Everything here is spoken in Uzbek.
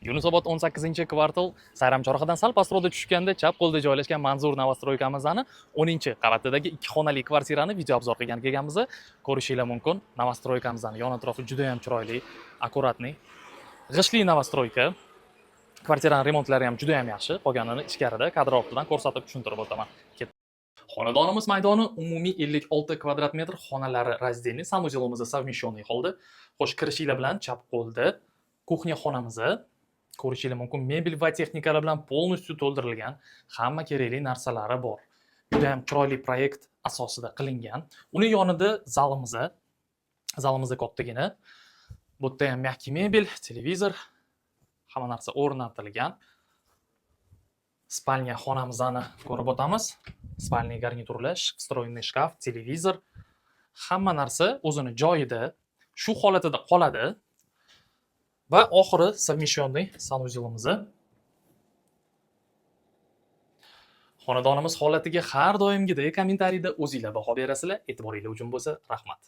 Yunusobod 18-kvartal sayramchorrahadan sal pastroqda tushganda chap qo'lda joylashgan Manzur Novostroykamizning 10-qavatidagi 2 xonali kvartirani video obzor qilgan kelganmiz. Ko'rishinglar mumkin. Novostroykamizning yon atrofi juda ham chiroyli, akkuratniy. G'ishli Novostroyka. Kvartiraning remontlari ham juda ham yaxshi. Qolganini ichkarida kadr ortidan ko'rsatib tushuntirib o'taman. Xonadonimiz maydoni umumiy 56 kvadrat metr, xonalari раздельный, sanuzelimiz совмещенный holda. Xo'sh, kirishinglar bilan chap qo'lda kuxnya xonamiz. Ko'rishinglar mumkin, mebel va texnikalar bilan полностью to'ldirilgan, hamma kerakli narsalari bor. Juda ham chiroyli proyekt asosida qilingan. Uning yonida zalimiz. Zalimiz kattagina. Bu yerda ham mягкий mebel, televizor, hamma narsa o'rnatilgan. Spalnya xonamizni ko'rib o'tamiz. Spalniy garniturlar, встроенный shkaf, televizor, hamma narsa o'zini joyida, shu holatida qoladi. Va oxiri совмещенный sanuzelimiz. Xonadonimiz holatiga har doimgidek kommentariyda o'zingizlar baho berasizlar. E'tiboringlar uchun bo'lsa, rahmat.